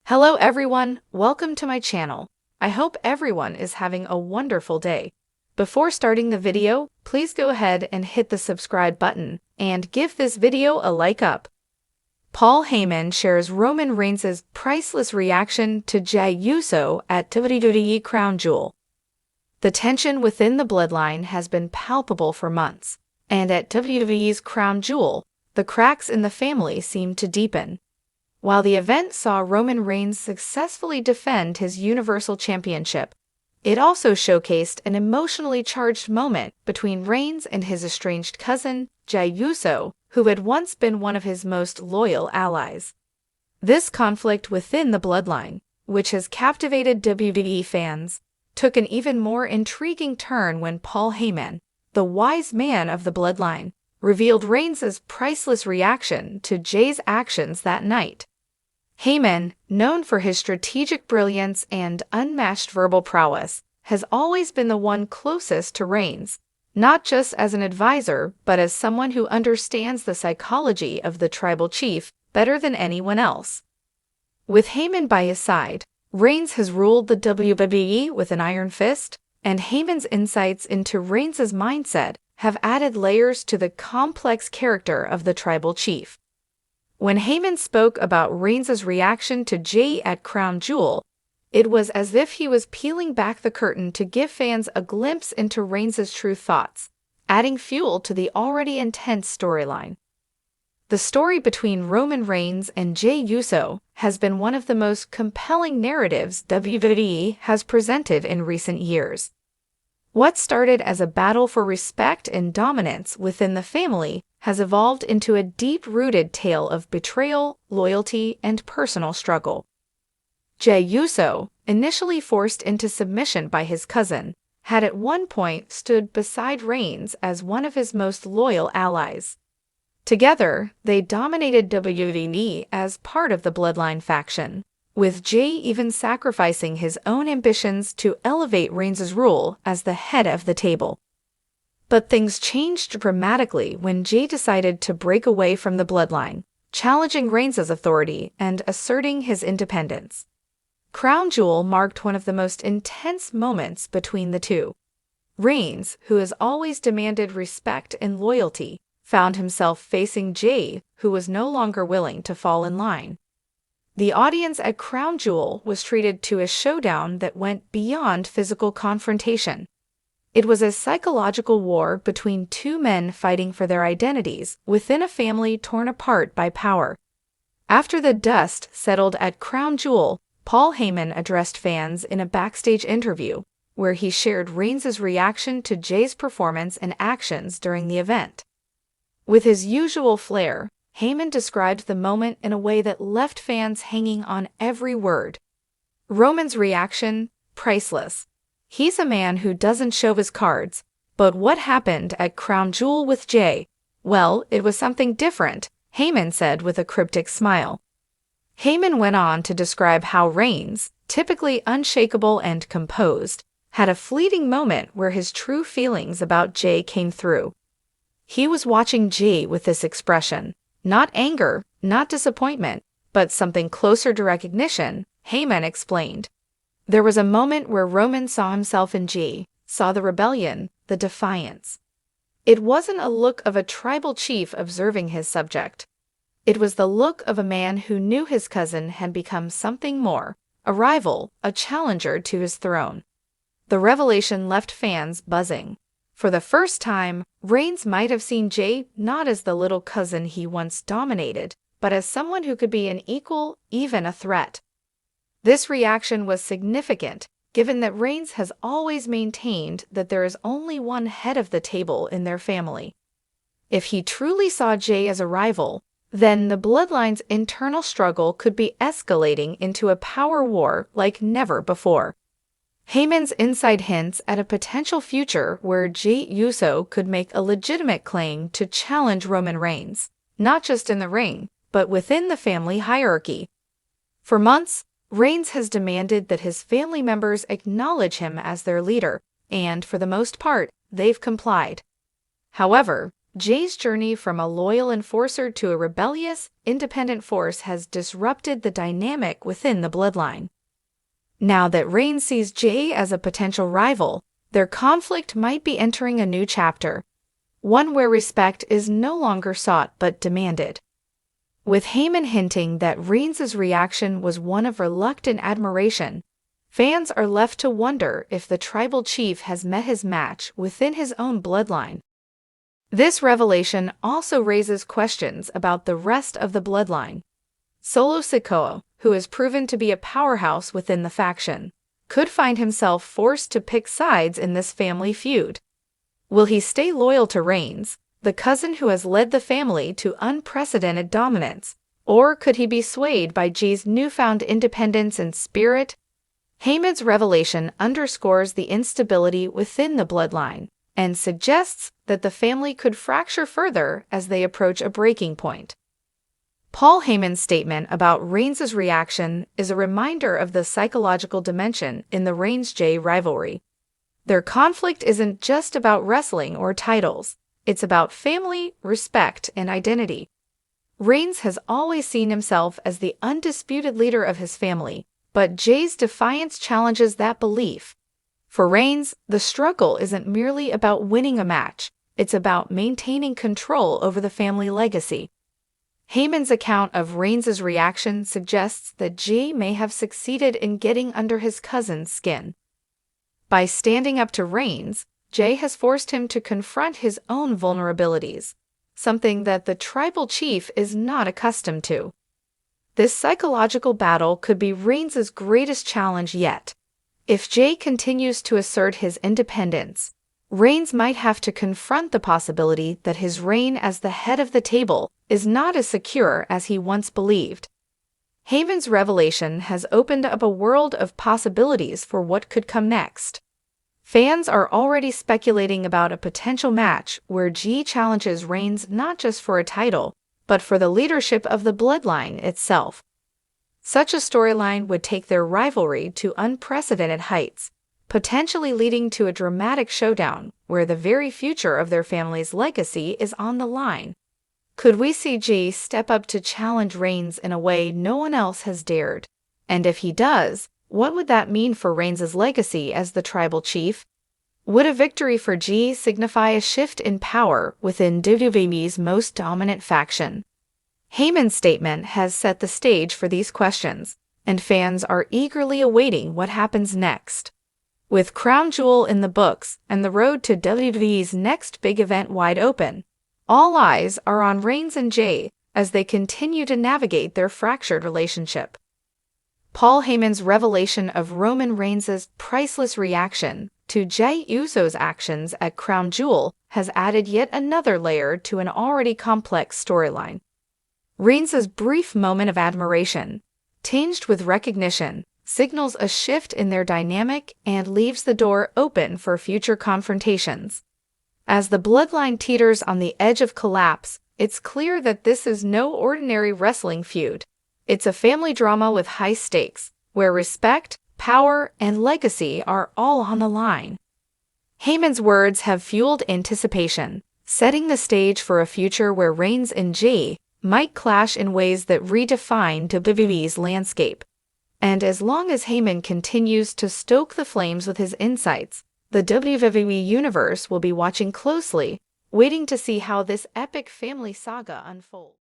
Hello everyone, welcome to my channel. I hope everyone is having a wonderful day. Before starting the video, please go ahead and hit the subscribe button and give this video a like up. Paul Heyman shares Roman Reigns' priceless reaction to Jey Uso at WWE Crown Jewel. The tension within the bloodline has been palpable for months, and at WWE's Crown Jewel, the cracks in the family seem to deepen. While the event saw Roman Reigns successfully defend his Universal Championship, it also showcased an emotionally charged moment between Reigns and his estranged cousin, Jey Uso, who had once been one of his most loyal allies. This conflict within the bloodline, which has captivated WWE fans, took an even more intriguing turn when Paul Heyman, the wise man of the bloodline, revealed Reigns' priceless reaction to Jey's actions that night. Heyman, known for his strategic brilliance and unmatched verbal prowess, has always been the one closest to Reigns, not just as an advisor but as someone who understands the psychology of the tribal chief better than anyone else. With Heyman by his side, Reigns has ruled the WWE with an iron fist, and Heyman's insights into Reigns' mindset have added layers to the complex character of the tribal chief. When Heyman spoke about Reigns' reaction to Jey at Crown Jewel, it was as if he was peeling back the curtain to give fans a glimpse into Reigns' true thoughts, adding fuel to the already intense storyline. The story between Roman Reigns and Jey Uso has been one of the most compelling narratives WWE has presented in recent years. What started as a battle for respect and dominance within the family has evolved into a deep-rooted tale of betrayal, loyalty, and personal struggle. Jey Uso, initially forced into submission by his cousin, had at one point stood beside Reigns as one of his most loyal allies. Together, they dominated WWE as part of the Bloodline faction, with Jey even sacrificing his own ambitions to elevate Reigns' rule as the head of the table. But things changed dramatically when Jey decided to break away from the bloodline, challenging Reigns' authority and asserting his independence. Crown Jewel marked one of the most intense moments between the two. Reigns, who has always demanded respect and loyalty, found himself facing Jey, who was no longer willing to fall in line. The audience at Crown Jewel was treated to a showdown that went beyond physical confrontation. It was a psychological war between two men fighting for their identities within a family torn apart by power. After the dust settled at Crown Jewel, Paul Heyman addressed fans in a backstage interview, where he shared Reigns' reaction to Jey's performance and actions during the event. With his usual flair, Heyman described the moment in a way that left fans hanging on every word. Roman's reaction, priceless. He's a man who doesn't show his cards, but what happened at Crown Jewel with Jey? Well, it was something different, Heyman said with a cryptic smile. Heyman went on to describe how Reigns, typically unshakable and composed, had a fleeting moment where his true feelings about Jey came through. He was watching Jey with this expression, not anger, not disappointment, but something closer to recognition, Heyman explained. There was a moment where Roman saw himself in Jey, saw the rebellion, the defiance. It wasn't a look of a tribal chief observing his subject. It was the look of a man who knew his cousin had become something more, a rival, a challenger to his throne. The revelation left fans buzzing. For the first time, Reigns might have seen Jey not as the little cousin he once dominated, but as someone who could be an equal, even a threat. This reaction was significant, given that Reigns has always maintained that there is only one head of the table in their family. If he truly saw Jey as a rival, then the bloodline's internal struggle could be escalating into a power war like never before. Heyman's inside hints at a potential future where Jey Uso could make a legitimate claim to challenge Roman Reigns, not just in the ring, but within the family hierarchy. For months, Reigns has demanded that his family members acknowledge him as their leader, and for the most part, they've complied. However, Jey's journey from a loyal enforcer to a rebellious, independent force has disrupted the dynamic within the bloodline. Now that Reigns sees Jey as a potential rival, their conflict might be entering a new chapter, one where respect is no longer sought but demanded. With Heyman hinting that Reigns' reaction was one of reluctant admiration, fans are left to wonder if the tribal chief has met his match within his own bloodline. This revelation also raises questions about the rest of the bloodline. Solo Sikoa, who has proven to be a powerhouse within the faction, could find himself forced to pick sides in this family feud. Will he stay loyal to Reigns, the cousin who has led the family to unprecedented dominance, or could he be swayed by Jey's newfound independence and spirit? Heyman's revelation underscores the instability within the bloodline and suggests that the family could fracture further as they approach a breaking point. Paul Heyman's statement about Reigns' reaction is a reminder of the psychological dimension in the Reigns-Jey rivalry. Their conflict isn't just about wrestling or titles, it's about family, respect, and identity. Reigns has always seen himself as the undisputed leader of his family, but Jey's defiance challenges that belief. For Reigns, the struggle isn't merely about winning a match, it's about maintaining control over the family legacy. Heyman's account of Reigns' reaction suggests that Jey may have succeeded in getting under his cousin's skin. By standing up to Reigns, Jey has forced him to confront his own vulnerabilities, something that the tribal chief is not accustomed to. This psychological battle could be Reigns' greatest challenge yet. If Jey continues to assert his independence, Reigns might have to confront the possibility that his reign as the head of the table is not as secure as he once believed. Heyman's revelation has opened up a world of possibilities for what could come next. Fans are already speculating about a potential match where Jey challenges Reigns not just for a title, but for the leadership of the bloodline itself. Such a storyline would take their rivalry to unprecedented heights, potentially leading to a dramatic showdown where the very future of their family's legacy is on the line. Could we see Jey step up to challenge Reigns in a way no one else has dared? And if he does, what would that mean for Reigns' legacy as the tribal chief? Would a victory for Jey signify a shift in power within WWE's most dominant faction? Heyman's statement has set the stage for these questions, and fans are eagerly awaiting what happens next. With Crown Jewel in the books and the road to WWE's next big event wide open, all eyes are on Reigns and Jey as they continue to navigate their fractured relationship. Paul Heyman's revelation of Roman Reigns' priceless reaction to Jey Uso's actions at Crown Jewel has added yet another layer to an already complex storyline. Reigns' brief moment of admiration, tinged with recognition, signals a shift in their dynamic and leaves the door open for future confrontations. As the bloodline teeters on the edge of collapse, it's clear that this is no ordinary wrestling feud. It's a family drama with high stakes, where respect, power, and legacy are all on the line. Heyman's words have fueled anticipation, setting the stage for a future where Reigns and Jey might clash in ways that redefine WWE's landscape. And as long as Heyman continues to stoke the flames with his insights, the WWE Universe will be watching closely, waiting to see how this epic family saga unfolds.